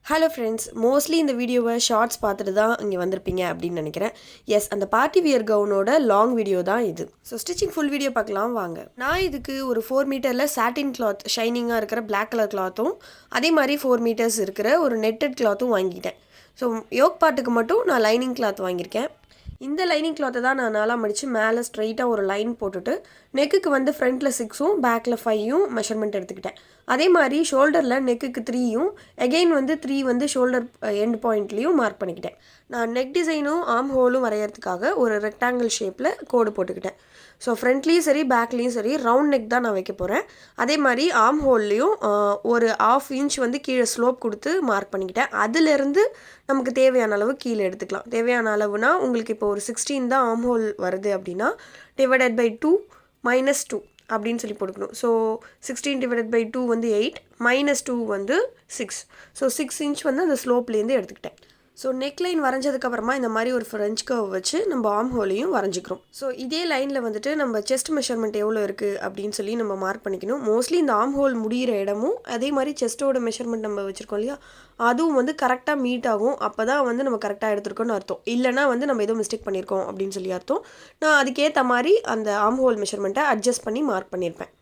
Hello friends, mostly இந்த வீடியோவை shorts பார்த்துட்டு தான் இங்கே வந்திருப்பீங்க அப்படின்னு நினைக்கிறேன். எஸ், அந்த பார்ட்டி வியர் கவுனோட லாங் வீடியோ தான் இது. ஸோ ஸ்டிச்சிங் ஃபுல் வீடியோ பார்க்கலாம் வாங்க. நான் இதுக்கு ஒரு 4 மீட்டரில் சாட்டின் கிளாத் ஷைனிங்காக இருக்கிற பிளாக் கலர் கிளாத்தும் அதே மாதிரி 4 மீட்டர்ஸ் இருக்கிற ஒரு நெட்டட் கிளாத்தும் வாங்கிட்டேன். ஸோ யோக் பார்ட்டுக்கு மட்டும் நான் லைனிங் கிளாத் வாங்கியிருக்கேன். இந்த லைனிங் கிளாத்தை தான் நான் நாளாக மடித்து மேலே ஸ்ட்ரைட்டாக ஒரு லைன் போட்டுட்டு நெக்குக்கு வந்து ஃப்ரண்ட்டில் 6ம் பேக்கில் 5ம் மெஷர்மெண்ட் எடுத்துக்கிட்டேன். அதே மாதிரி ஷோல்டரில் நெக்குக்கு 3யும் எகெயின் வந்து 3 வந்து ஷோல்டர் எண்ட் பாயிண்ட்லேயும் மார்க் பண்ணிக்கிட்டேன். நான் நெக் டிசைனும் ஆர்ம் ஹோலும் வரைகிறதுக்காக ஒரு ரெக்டாங்கிள் ஷேப்பில் கோடு போட்டுக்கிட்டேன். ஸோ ஃப்ரண்ட்லேயும் சரி பேக்லேயும் சரி ரவுண்ட் நெக் தான் நான் வைக்க போகிறேன். அதே மாதிரி ஆர்ம் ஹோல்லையும் ஒரு 1/2 இன்ச் வந்து கீழே ஸ்லோப் கொடுத்து மார்க் பண்ணிக்கிட்டேன். அதிலேருந்து நமக்கு தேவையான அளவு கீழே எடுத்துக்கலாம். தேவையான அளவுனா உங்களுக்கு இப்போ ஒரு 16 தான் ஆர்ம் ஹோல் வருது அப்படின்னா டிவைடட் பை 2 -2 அப்படின்னு சொல்லி போட்டுக்கணும். ஸோ 16 டிவைடட் பை 2 வந்து 8 -2 வந்து 6. ஸோ 6 இன்ச் வந்து அந்த ஸ்லோப்லேருந்து எடுத்துக்கிட்டேன். ஸோ நெக் லைன் வரைஞ்சதுக்கப்புறமா இந்த மாதிரி ஒரு ஃப்ரெஞ்ச் கர்வ் வச்சு நம்ம ஆர்ம் ஹோலையும் வரைஞ்சிக்கிறோம். ஸோ இதே லைனில் வந்துட்டு நம்ம செஸ்ட் மெஷர்மெண்ட் எவ்வளோ இருக்குது அப்படின்னு சொல்லி நம்ம மார்க் பண்ணிக்கணும். மோஸ்ட்லி இந்த ஆர்ம் ஹோல் முடிகிற இடமும் அதே மாதிரி செஸ்ட்டோட மெஷர்மெண்ட் நம்ம வச்சுருக்கோம் இல்லையா, அதுவும் வந்து கரெக்டாக மீட் ஆகும். அப்போ தான் வந்து நம்ம கரெக்டாக எடுத்துருக்கோன்னு அர்த்தம். இல்லைனா வந்து நம்ம ஏதோ மிஸ்டேக் பண்ணியிருக்கோம் அப்படின்னு சொல்லி அர்த்தம். நான் அதுக்கேற்ற மாதிரி அந்த ஆர்ம் ஹோல் மெஷர்மெண்ட்டை அட்ஜஸ்ட் பண்ணி மார்க் பண்ணியிருப்பேன்.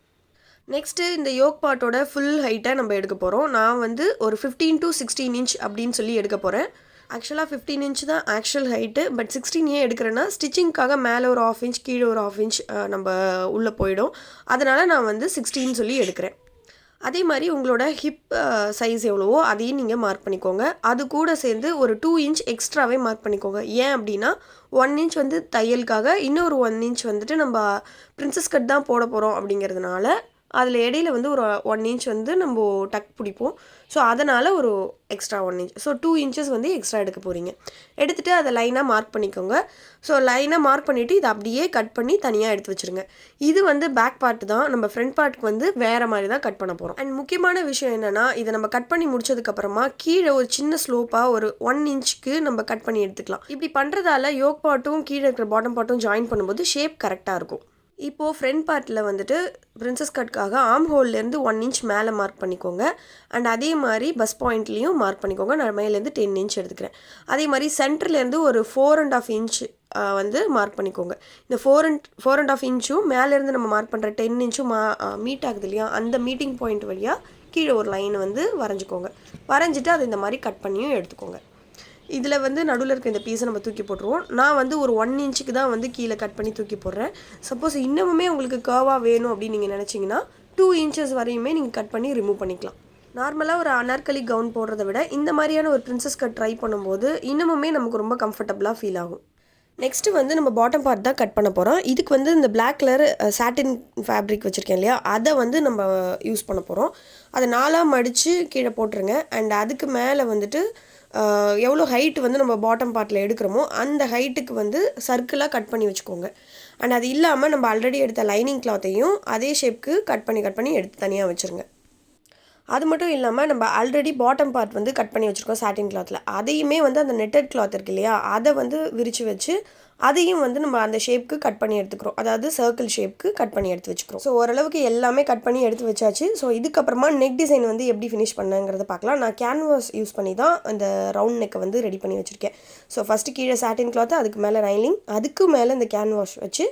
நெக்ஸ்ட்டு இந்த யோக் பார்ட்டோட ஃபுல் ஹைட்டை நம்ம எடுக்க போகிறோம். நான் வந்து ஒரு 15 to 16 இன்ச் அப்படின்னு சொல்லி எடுக்க போகிறேன். ஆக்சுவலாக 15 இன்ச் தான் ஆக்சுவல் ஹைட்டு. பட் 16 ஏன் எடுக்கிறேன்னா ஸ்டிச்சிங்க்காக மேலே ஒரு 1/2 இன்ச் கீழே ஒரு 1/2 இன்ச் நம்ம உள்ளே போயிடும். அதனால் நான் வந்து 16 சொல்லி எடுக்கிறேன். அதே மாதிரி உங்களோட ஹிப் சைஸ் எவ்வளவோ அதையும் நீங்கள் மார்க் பண்ணிக்கோங்க. அது கூட சேர்ந்து ஒரு 2 இன்ச் எக்ஸ்ட்ராவே மார்க் பண்ணிக்கோங்க. ஏன் அப்படின்னா 1 இன்ச் வந்து தையலுக்காக, இன்னொரு 1 இன்ச் வந்துட்டு நம்ம பிரின்சஸ் கட் தான் போட போகிறோம் அப்படிங்கிறதுனால அதில் இடையில வந்து ஒரு 1 இன்ச் வந்து நம்ம டக் பிடிப்போம். ஸோ அதனால் ஒரு எக்ஸ்ட்ரா 1 இன்ச், ஸோ 2 இன்ச்சஸ் வந்து எக்ஸ்ட்ரா எடுக்க போகிறீங்க. எடுத்துகிட்டு அதை லைனாக மார்க் பண்ணிக்கோங்க. ஸோ லைனாக மார்க் பண்ணிவிட்டு இதை அப்படியே கட் பண்ணி தனியாக எடுத்து வச்சுருங்க. இது வந்து பேக் பார்ட் தான். நம்ம ஃப்ரண்ட் பார்ட்டுக்கு வந்து வேறு மாதிரி தான் கட் பண்ண போகிறோம். அண்ட் முக்கியமான விஷயம் என்னென்னா, இதை நம்ம கட் பண்ணி முடிச்சதுக்கப்புறமா கீழே ஒரு சின்ன ஸ்லோப்பாக ஒரு 1 இன்ச்சுக்கு நம்ம கட் பண்ணி எடுத்துக்கலாம். இப்படி பண்ணுறதால யோக் பார்ட்டும் கீழே இருக்கிற பாட்டம் பார்ட்டும் ஜாயின் பண்ணும்போது ஷேப் கரெக்டாக இருக்கும். இப்போது ஃப்ரண்ட் பார்ட்டில் வந்துட்டு பிரின்சஸ் கட்காக ஆர்ம் ஹோல்லேருந்து 1 இன்ச் மேலே மார்க் பண்ணிக்கோங்க. அண்ட் அதே மாதிரி பஸ் பாயிண்ட்லேயும் மார்க் பண்ணிக்கோங்க. நான் மேலேருந்து 10 இன்ச் எடுத்துக்கிறேன். அதே மாதிரி சென்டர்லேருந்து ஒரு 4.5 இன்ச் வந்து மார்க் பண்ணிக்கோங்க. இந்த 4.5 இன்ச்சும் மேலேருந்து நம்ம மார்க் பண்ணுற 10 இன்ச்சும் மீட் ஆகுது இல்லையா, அந்த மீட்டிங் பாயிண்ட் வழியாக கீழே ஒரு லைன் வந்து வரைஞ்சிக்கோங்க. வரைஞ்சிட்டு அதை இந்த மாதிரி கட் பண்ணியும் எடுத்துக்கோங்க. இதில் வந்து நடுவில் இருக்க இந்த பீஸை நம்ம தூக்கி போட்டுருவோம். நான் வந்து ஒரு 1 இன்ச்சுக்கு தான் வந்து கீழே கட் பண்ணி தூக்கி போடுறேன். சப்போஸ் இன்னமுமே உங்களுக்கு கர்வாக வேணும் அப்படின்னு நீங்கள் நினச்சிங்கன்னா 2 இன்ச்சஸ் வரையுமே நீங்கள் கட் பண்ணி ரிமூவ் பண்ணிக்கலாம். நார்மலாக ஒரு அனார்கலி கவுன் போடுறத விட இந்த மாதிரியான ஒரு பிரின்சஸ் கட் ட்ரை பண்ணும்போது இன்னமுமே நமக்கு ரொம்ப கம்ஃபர்டபுளாக ஃபீல் ஆகும். நெக்ஸ்ட்டு வந்து நம்ம பாட்டம் பார்ட் தான் கட் பண்ண போகிறோம். இதுக்கு வந்து இந்த பிளாக் கலர் சாட்டின் ஃபேப்ரிக் வச்சுருக்கேன் இல்லையா, அதை வந்து நம்ம யூஸ் பண்ண போகிறோம். அதை 4ஆக மடித்து கீழே போட்டுருங்க. அண்ட் அதுக்கு மேலே வந்துட்டு எவ்வளோ ஹைட் வந்து நம்ம பாட்டம் பார்ட்டில் எடுக்கிறோமோ அந்த ஹைட்டுக்கு வந்து சர்க்கிளாக கட் பண்ணி வச்சுக்கோங்க. அண்ட் அது இல்லாமல் நம்ம ஆல்ரெடி எடுத்த லைனிங் கிளாத்தையும் அதே ஷேப்க்கு கட் பண்ணி எடுத்து தனியாக வச்சுருங்க. அது மட்டும் இல்லாமல் நம்ம ஆல்ரெடி பாட்டம் பார்ட் வந்து கட் பண்ணி வச்சுருக்கோம் சாட்டின் கிளாத்தில். அதையுமே வந்து அந்த நெட்டட் கிளாத் இருக்கு இல்லையா, அதை வந்து விரித்து வச்சு அதையும் வந்து நம்ம அந்த ஷேப்க்கு கட் பண்ணி எடுத்துக்கிறோம். அதாவது சர்க்கிள் ஷேப்க்கு கட் பண்ணி எடுத்து வச்சுக்கிறோம். ஸோ ஓரளவுக்கு எல்லாமே கட் பண்ணி எடுத்து வச்சாச்சு. ஸோ இதுக்கப்புறமா நெக் டிசைன் வந்து எப்படி ஃபினிஷ் பண்ணேங்கிறத பார்க்கலாம். நான் கேன்வாஸ் யூஸ் பண்ணி தான் அந்த ரவுண்ட் நெக்கை வந்து ரெடி பண்ணி வச்சுருக்கேன். ஸோ ஃபஸ்ட்டு கீழே சாட்டின் கிளாத்து, அதுக்கு மேலே லைனிங், அதுக்கு மேலே இந்த கேன்வாஸ் வச்சு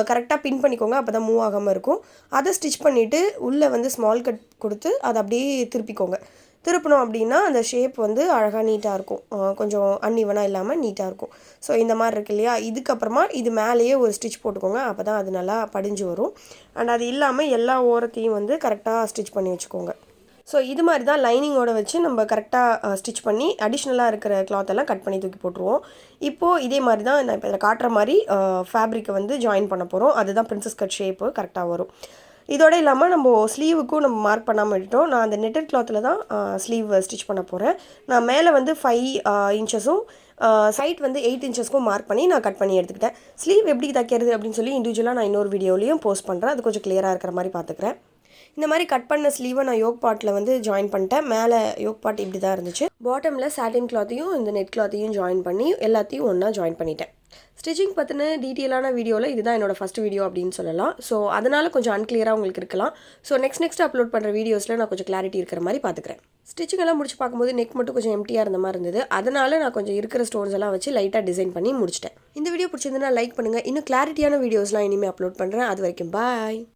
கரெக்டாக பின் பண்ணிக்கோங்க. அப்போ தான் மூவ் ஆகாமல் இருக்கும். அதை ஸ்டிச் பண்ணிவிட்டு உள்ளே வந்து ஸ்மால் கட் கொடுத்து அதை அப்படியே திருப்பினோம் அப்படின்னா அந்த ஷேப் வந்து அழகாக நீட்டாக இருக்கும். கொஞ்சம் அன்இவனாக இல்லாமல் நீட்டாக இருக்கும். ஸோ இந்த மாதிரி இருக்கு இல்லையா, இதுக்கப்புறமா இது மேலேயே ஒரு ஸ்டிச் போட்டுக்கோங்க. அப்போ தான் அது நல்லா படிஞ்சு வரும். அண்ட் அது இல்லாமல் எல்லா ஓரத்தையும் வந்து கரெக்டாக ஸ்டிச் பண்ணி வச்சுக்கோங்க. ஸோ இது மாதிரி தான் லைனிங்கோட வச்சு நம்ம கரெக்டாக ஸ்டிச் பண்ணி அடிஷ்னலாக இருக்கிற கிளாத்தெல்லாம் கட் பண்ணி தூக்கி போட்டுருவோம். இப்போது இதே மாதிரி தான் நான் இப்போ இதில் காட்டுற மாதிரி ஃபேப்ரிக்கை வந்து ஜாயின் பண்ண போகிறோம். அதுதான் பிரின்சஸ் கட் ஷேப்பு கரெக்டாக வரும். இதோடு இல்லாமல் நம்ம ஸ்லீவுக்கும் நம்ம மார்க் பண்ணாமல் விட்டோம். நான் அந்த நெட்டட் கிளாத்தில் தான் ஸ்லீவ் ஸ்டிச் பண்ண போகிறேன். நான் மேலே வந்து 5 இன்ச்சஸும் சைட் வந்து 8 இன்ச்சஸ்க்கும் மார்க் பண்ணி நான் கட் பண்ணி எடுத்துக்கிட்டேன். ஸ்லீவ் எப்படி தைக்கிறது அப்படின்னு சொல்லி இண்டிவிஜுவலாக நான் இன்னொரு வீடியோலையும் போஸ்ட் பண்ணுறேன். அது கொஞ்சம் கிளியராக இருக்கிற மாதிரி பார்த்துக்கிறேன். இந்த மாதிரி கட் பண்ண ஸ்லீவை நான் யோக் பார்ட்டில் வந்து ஜாயின் பண்ணிட்டேன். மேலே யோக் பார்ட் இப்படி தான் இருந்துச்சு. பாட்டமில் சாட்டின் கிளாத்தையும் இந்த நெட் கிளாத்தையும் ஜாயின் பண்ணி எல்லாத்தையும் ஒன்றா ஜாயின் பண்ணிட்டேன். ஸ்டிச்சிங் பற்றின டீட்டெயிலான வீடியோவில் இதுதான் என்னோட ஃபஸ்ட் வீடியோ அப்படின்னு சொல்லலாம். ஸோ அதனால் கொஞ்சம் அன்கிளியராக உங்களுக்கு இருக்கலாம். ஸோ நெக்ஸ்ட் அப்லோட் பண்ணுற வீடியோஸில் நான் கொஞ்சம் கிளாரிட்டி இருக்கிற மாதிரி பார்த்துக்கிறேன். ஸ்டிச்சிங் எல்லாம் முடிச்சு பார்க்கும்போது நெக் மட்டும் கொஞ்சம் எம்டியாக இருந்த மாதிரி இருந்தது. அதனால் நான் கொஞ்சம் இருக்கிற ஸ்டோன்ஸ் எல்லாம் வச்சு லைட்டாக டிசைன் பண்ணி முடிச்சிட்டேன். இந்த வீடியோ பிடிச்சிருந்தா லைக் பண்ணுங்கள். இன்னும் கிளாரிட்டியான வீடியோஸ்லாம் இனிமேல் அப்லோட் பண்ணுறேன். அது வரைக்கும் பாய்.